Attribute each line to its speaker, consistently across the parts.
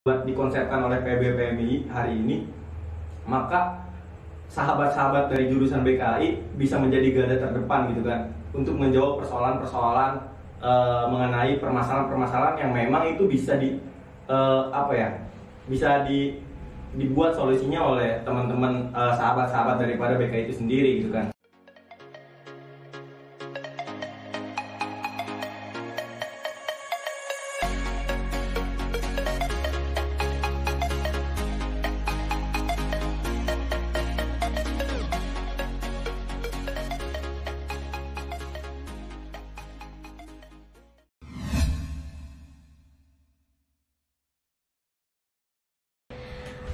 Speaker 1: dikonsepkan oleh PBPMI hari ini, maka sahabat-sahabat dari jurusan BKI bisa menjadi garda terdepan gitu kan, untuk menjawab persoalan-persoalan mengenai permasalahan-permasalahan yang memang itu bisa dibuat solusinya oleh teman-teman sahabat-sahabat daripada BKI itu sendiri gitu kan.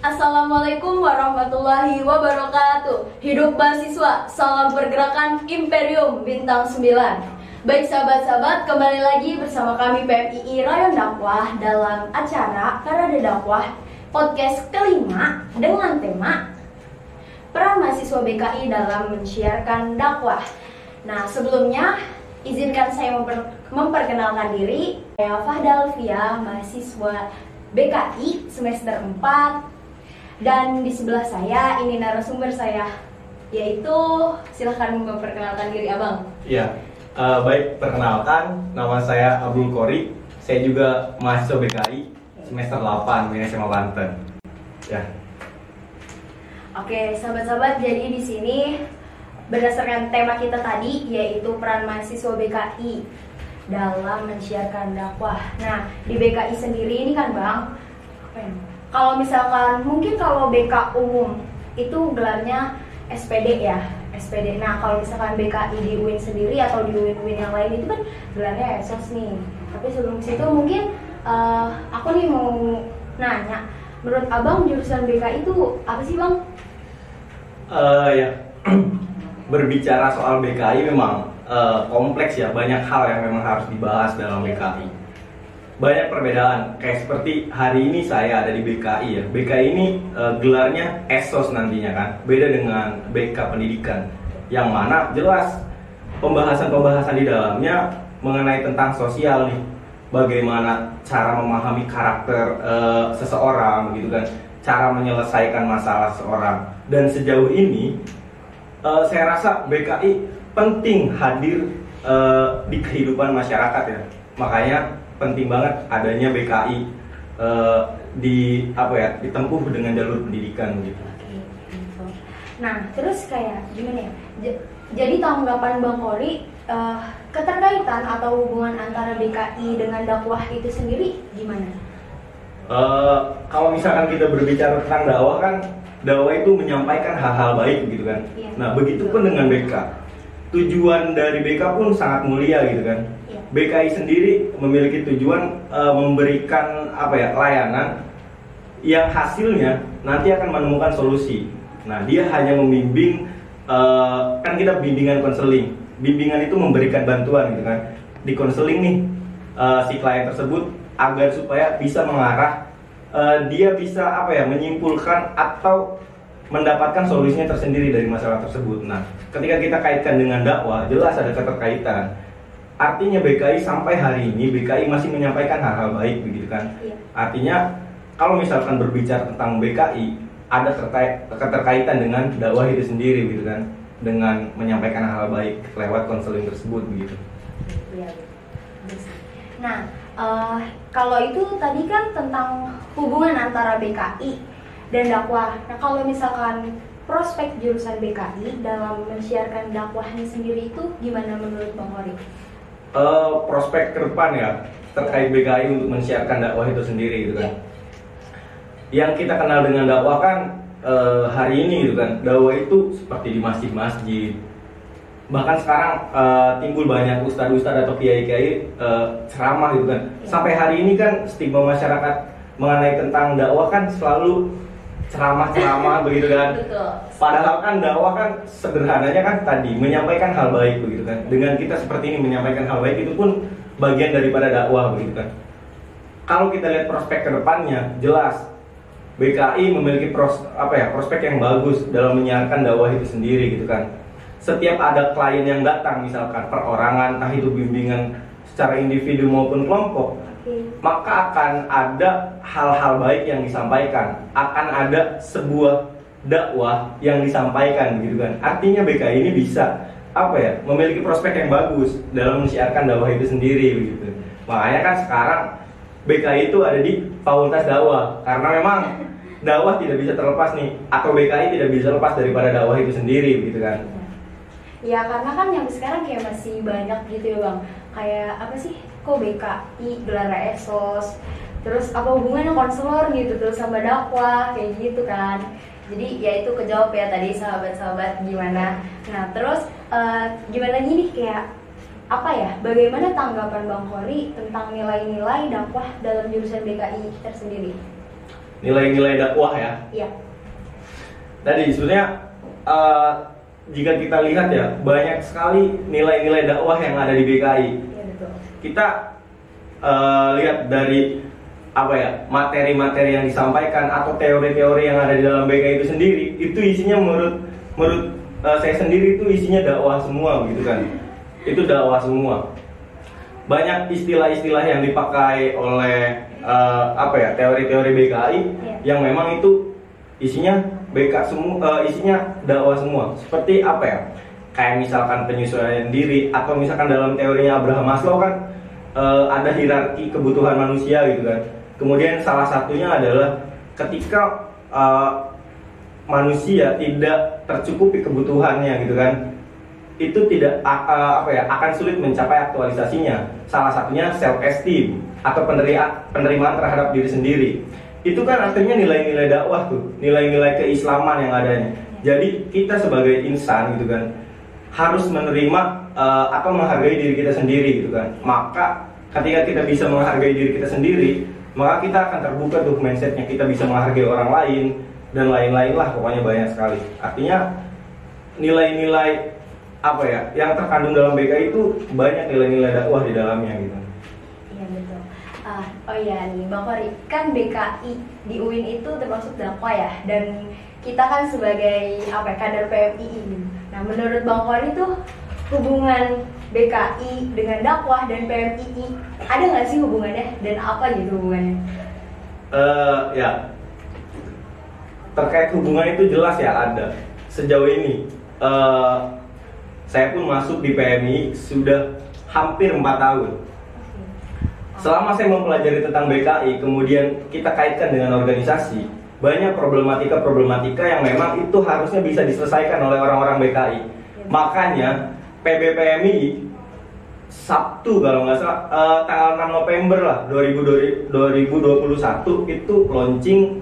Speaker 2: Assalamualaikum warahmatullahi wabarakatuh. Hidup mahasiswa, salam pergerakan Imperium Bintang 9. Baik sahabat-sahabat, kembali lagi bersama kami PMII Rayon Dakwah dalam acara Parade Dakwah podcast kelima dengan tema peran mahasiswa BKI dalam mensiarkan dakwah. Nah, sebelumnya izinkan saya memperkenalkan diri. Saya Fahdal Fia, mahasiswa BKI semester 4. Dan di sebelah saya ini narasumber saya, yaitu silahkan memperkenalkan diri abang.
Speaker 1: Iya, baik, perkenalkan, nama saya Abdul Kori. Saya juga mahasiswa BKI semester 8 SMA Banten. Ya.
Speaker 2: Oke, sahabat-sahabat, jadi di sini berdasarkan tema kita tadi, yaitu peran mahasiswa BKI dalam mensiarkan dakwah. Nah, di BKI sendiri ini kan bang, kalau misalkan mungkin kalau BK umum itu gelarnya SPD ya, SPD. Nah, kalau misalkan BKI di UIN sendiri atau di UIN yang lain itu kan gelarnya ESOS nih. Tapi sebelum situ mungkin aku nih mau nanya, menurut abang jurusan BKI itu apa sih bang?
Speaker 1: Ya, berbicara soal BKI memang kompleks ya, banyak hal yang memang harus dibahas dalam BKI. Banyak perbedaan, kayak seperti hari ini saya ada di BKI ya. BKI ini gelarnya ESOS nantinya kan, beda dengan BK Pendidikan, yang mana jelas pembahasan-pembahasan di dalamnya mengenai tentang sosial nih, bagaimana cara memahami karakter seseorang gitu kan, cara menyelesaikan masalah seseorang. Dan sejauh ini saya rasa BKI penting hadir di kehidupan masyarakat ya, makanya penting banget adanya BKI ditempuh dengan jalur pendidikan gitu.
Speaker 2: Nah, terus kayak gimana ya? Jadi tanggapan Bang Kori keterkaitan atau hubungan antara BKI dengan dakwah itu sendiri gimana?
Speaker 1: Kalau misalkan kita berbicara tentang dakwah kan, dakwah itu menyampaikan hal-hal baik gitu kan.
Speaker 2: Iya.
Speaker 1: Nah, begitupun dengan BK. Tujuan dari BK pun sangat mulia gitu kan. BKI sendiri memiliki tujuan memberikan layanan yang hasilnya nanti akan menemukan solusi. Nah, dia hanya membimbing, kan kita bimbingan konseling. Bimbingan itu memberikan bantuan gitu kan. Di konseling nih si klien tersebut agar supaya bisa mengarah, dia bisa menyimpulkan atau mendapatkan solusinya tersendiri dari masalah tersebut. Nah, ketika kita kaitkan dengan dakwah, jelas ada keterkaitan. Artinya BKI sampai hari ini BKI masih menyampaikan hal-hal baik begitu kan. Iya. Artinya kalau misalkan berbicara tentang BKI, ada keterkaitan dengan dakwah itu sendiri gitu kan, dengan menyampaikan hal-hal baik lewat konseling tersebut begitu.
Speaker 2: Iya. Nah, kalau itu tadi kan tentang hubungan antara BKI dan dakwah. Nah, kalau misalkan prospek jurusan BKI dalam mensiarkan dakwahnya sendiri itu gimana menurut Bang Kori?
Speaker 1: Prospek ke depan ya terkait BKI untuk mensiarkan dakwah itu sendiri gitu kan. Yang kita kenal dengan dakwah kan hari ini gitu kan, dakwah itu seperti di masjid-masjid. Bahkan sekarang timbul banyak ustadz-ustadz atau kiai-kiai ceramah gitu kan. Sampai hari ini kan stigma masyarakat mengenai tentang dakwah kan selalu ceramah-ceramah begitu kan.
Speaker 2: Betul.
Speaker 1: Padahal kan dakwah kan sederhananya kan tadi menyampaikan hal baik begitu kan. Dengan kita seperti ini menyampaikan hal baik itu pun bagian daripada dakwah begitu kan. Kalau kita lihat prospek ke depannya, jelas BKI memiliki prospek yang bagus dalam menyiarkan dakwah itu sendiri gitu kan. Setiap ada klien yang datang misalkan perorangan, entah itu bimbingan secara individu maupun kelompok, maka akan ada hal-hal baik yang disampaikan, akan ada sebuah dakwah yang disampaikan gitu kan. Artinya BKI ini bisa memiliki prospek yang bagus dalam mensiarkan dakwah itu sendiri begitu. Makanya kan sekarang BKI itu ada di Fakultas Dakwah, karena memang dakwah tidak bisa terlepas nih, atau BKI tidak bisa lepas daripada dakwah itu sendiri gitu kan.
Speaker 2: Ya karena kan yang sekarang kayak masih banyak gitu ya Bang. Kayak apa sih? Kok BKI gelar esos, terus apa hubungannya konselor gitu terus sama dakwah kayak gitu kan. Jadi ya itu kejawab ya tadi sahabat-sahabat gimana. Nah terus gimana gini kayak bagaimana tanggapan Bang Khori tentang nilai-nilai dakwah dalam jurusan BKI tersendiri?
Speaker 1: Nilai-nilai dakwah ya?
Speaker 2: Iya.
Speaker 1: Tadi sebenarnya jika kita lihat ya, banyak sekali nilai-nilai dakwah yang ada di BKI.
Speaker 2: Iya betul.
Speaker 1: Kita lihat dari materi-materi yang disampaikan atau teori-teori yang ada di dalam BKI itu sendiri, itu isinya menurut saya sendiri itu isinya dakwah semua gitu kan. Itu dakwah semua. Banyak istilah-istilah yang dipakai oleh teori-teori BKI yang memang itu isinya isinya dakwah semua. Seperti kayak misalkan penyesuaian diri, atau misalkan dalam teorinya Abraham Maslow kan ada hierarki kebutuhan manusia gitu kan. Kemudian salah satunya adalah ketika manusia tidak tercukupi kebutuhannya gitu kan, itu tidak akan sulit mencapai aktualisasinya. Salah satunya self esteem atau penerimaan terhadap diri sendiri. Itu kan artinya nilai-nilai dakwah tuh, nilai-nilai keislaman yang adanya. Jadi kita sebagai insan gitu kan harus menerima atau menghargai diri kita sendiri gitu kan. Maka ketika kita bisa menghargai diri kita sendiri, maka kita akan terbuka tuh mindsetnya, kita bisa menghargai orang lain dan lain-lain lah, pokoknya banyak sekali. Artinya nilai-nilai yang terkandung dalam BKI itu banyak nilai-nilai dakwah di dalamnya gitu.
Speaker 2: Iya betul. Oh iya nih Bang Khori, kan BKI di UIN itu termasuk dakwah ya, dan kita kan sebagai kader PMII. Nah menurut Bang Khori tuh hubungan BKI dengan dakwah dan PMII ada nggak sih hubungannya, dan apa gitu hubungannya?
Speaker 1: Ya terkait hubungan itu jelas ya ada. Sejauh ini saya pun masuk di PMI sudah hampir 4 tahun. Selama saya mempelajari tentang BKI, kemudian kita kaitkan dengan organisasi, banyak problematika yang memang itu harusnya bisa diselesaikan oleh orang-orang BKI. Makanya PBPMI Sabtu kalau nggak salah tanggal 6 November lah 2021 itu launching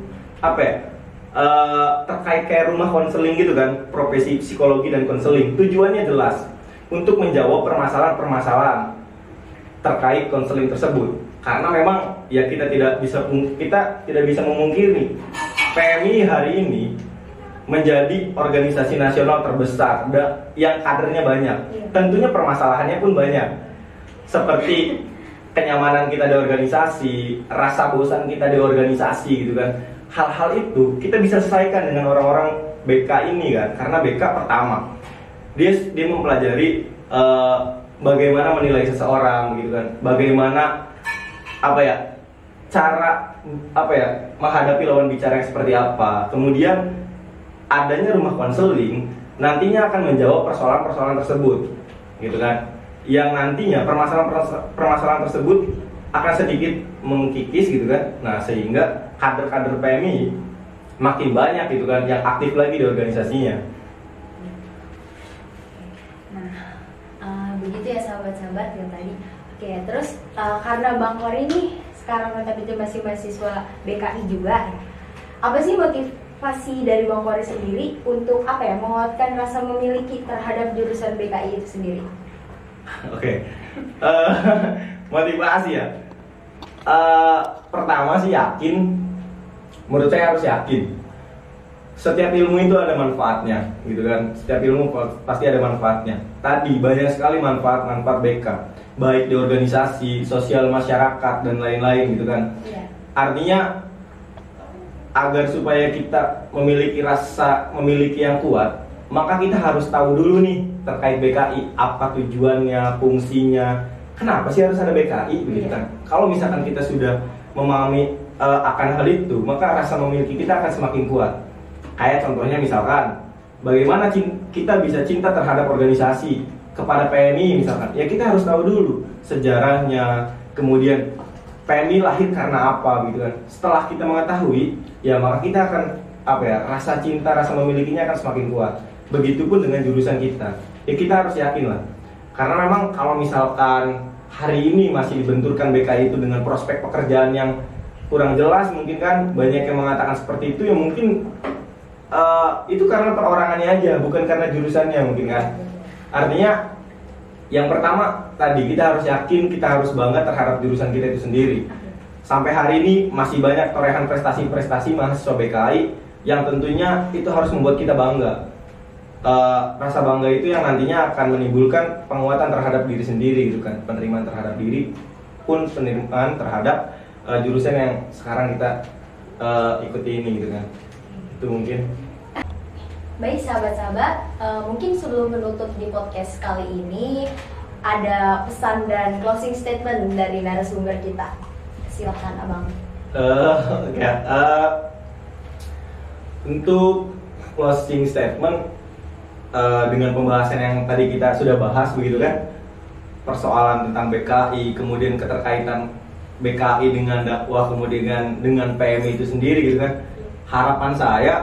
Speaker 1: terkait kayak rumah konseling gitu kan, profesi psikologi dan konseling. Tujuannya jelas untuk menjawab permasalahan-permasalahan terkait konseling tersebut. Karena memang ya kita tidak bisa memungkiri PMI hari ini menjadi organisasi nasional terbesar yang kadernya banyak. Tentunya permasalahannya pun banyak. Seperti kenyamanan kita di organisasi, rasa bosan kita di organisasi gitu kan. Hal-hal itu kita bisa selesaikan dengan orang-orang BK ini kan. Karena BK pertama dia mempelajari bagaimana menilai seseorang gitu kan. Bagaimana cara menghadapi lawan bicara yang seperti apa. Kemudian adanya rumah konseling nantinya akan menjawab persoalan-persoalan tersebut gitu kan, yang nantinya permasalahan tersebut akan sedikit mengkikis gitu kan. Nah sehingga kader-kader PMI makin banyak gitu kan yang aktif lagi di organisasinya.
Speaker 2: Nah begitu ya sahabat-sahabat yang tadi. Oke, terus karena Bang Khori ini sekarang notabene masih mahasiswa BKI juga ya, apa sih motivasi dari Bang Khori sendiri untuk menguatkan rasa memiliki terhadap jurusan BKI itu sendiri?
Speaker 1: Oke. Motivasi ya. Pertama sih yakin. Menurut saya harus yakin. Setiap ilmu itu ada manfaatnya, gitu kan. Setiap ilmu pasti ada manfaatnya. Tadi banyak sekali manfaat BK, baik di organisasi, sosial masyarakat dan lain-lain, gitu kan.
Speaker 2: Yeah.
Speaker 1: Artinya agar supaya kita memiliki yang kuat, maka kita harus tahu dulu nih terkait BKI, apa tujuannya, fungsinya, kenapa sih harus ada BKI begitu kan? Kalau misalkan kita sudah memahami akan hal itu, maka rasa memiliki kita akan semakin kuat. Kayak contohnya misalkan, bagaimana kita bisa cinta terhadap organisasi kepada PMI misalkan? Ya kita harus tahu dulu sejarahnya, kemudian PMI lahir karena apa gitu kan. Setelah kita mengetahui, ya maka kita akan rasa cinta, rasa memilikinya akan semakin kuat. Begitupun dengan jurusan kita. Ya kita harus yakin lah. Karena memang kalau misalkan hari ini masih dibenturkan BKI itu dengan prospek pekerjaan yang kurang jelas, mungkin kan banyak yang mengatakan seperti itu, ya mungkin itu karena perorangannya aja, bukan karena jurusannya mungkin kan. Artinya yang pertama tadi, kita harus yakin, kita harus bangga terhadap jurusan kita itu sendiri. Sampai hari ini masih banyak torehan prestasi-prestasi mahasiswa BKI yang tentunya itu harus membuat kita bangga. Rasa bangga itu yang nantinya akan menimbulkan penguatan terhadap diri sendiri gitu kan, penerimaan terhadap diri pun penerimaan terhadap jurusan yang sekarang kita ikuti ini gitu kan. Itu mungkin.
Speaker 2: Baik sahabat-sahabat, mungkin sebelum menutup di podcast kali ini ada pesan dan closing statement dari narasumber kita. Silakan Abang.
Speaker 1: Untuk closing statement, dengan pembahasan yang tadi kita sudah bahas begitu kan, persoalan tentang BKI, kemudian keterkaitan BKI dengan dakwah, kemudian dengan PMI itu sendiri gitu kan. Harapan saya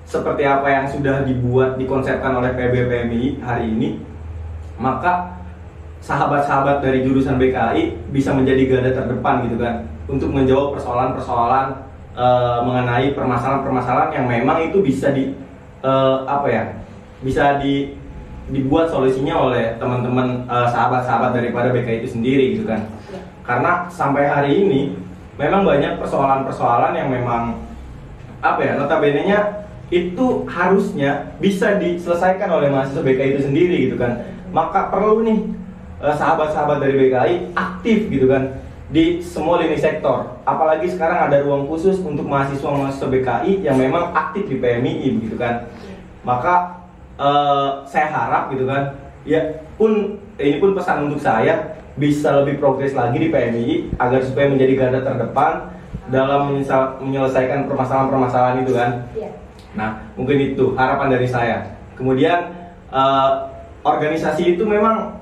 Speaker 1: seperti apa yang sudah dikonsepkan oleh PBPMI hari ini, maka sahabat-sahabat dari jurusan BKI bisa menjadi garda terdepan gitu kan, untuk menjawab persoalan-persoalan mengenai permasalahan-permasalahan yang memang itu bisa dibuat solusinya oleh teman-teman sahabat-sahabat daripada BKI itu sendiri gitu kan. Karena sampai hari ini memang banyak persoalan-persoalan yang memang notabene-nya itu harusnya bisa diselesaikan oleh mahasiswa BKI itu sendiri gitu kan. Maka perlu nih sahabat-sahabat dari BKI aktif gitu kan di semua lini sektor. Apalagi sekarang ada ruang khusus untuk mahasiswa-mahasiswa BKI yang memang aktif di PMI begitu kan. Maka saya harap gitu kan, ini pun pesan untuk saya, bisa lebih progres lagi di PMI agar supaya menjadi garda terdepan dalam menyelesaikan permasalahan-permasalahan itu kan. Nah, mungkin itu harapan dari saya. Kemudian organisasi itu memang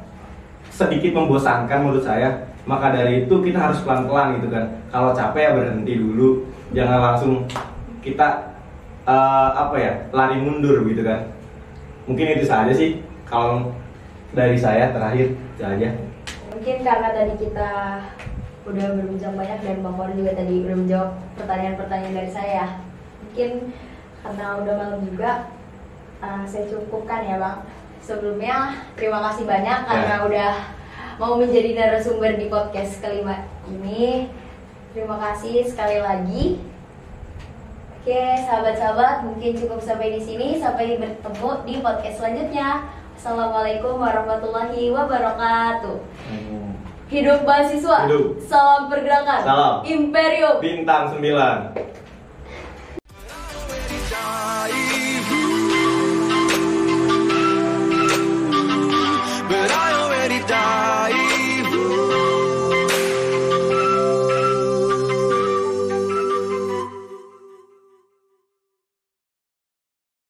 Speaker 1: sedikit membosankan menurut saya. Maka dari itu kita harus pelan-pelan gitu kan. Kalau capek ya berhenti dulu, jangan langsung kita lari mundur gitu kan. Mungkin itu saja sih kalau dari saya terakhir, itu aja.
Speaker 2: Mungkin karena tadi kita udah berbincang banyak dan Bang Kor juga tadi udah menjawab pertanyaan-pertanyaan dari saya. Mungkin karena udah malam juga, saya cukupkan ya Bang. Sebelumnya terima kasih banyak karena udah mau menjadi narasumber di podcast kelima ini. Terima kasih sekali lagi. Oke, sahabat-sahabat, mungkin cukup sampai di sini. Sampai bertemu di podcast selanjutnya. Assalamualaikum warahmatullahi wabarakatuh. Hidup mahasiswa.
Speaker 1: Hidup.
Speaker 2: Salam pergerakan.
Speaker 1: Salam.
Speaker 2: Imperium
Speaker 1: Bintang 9.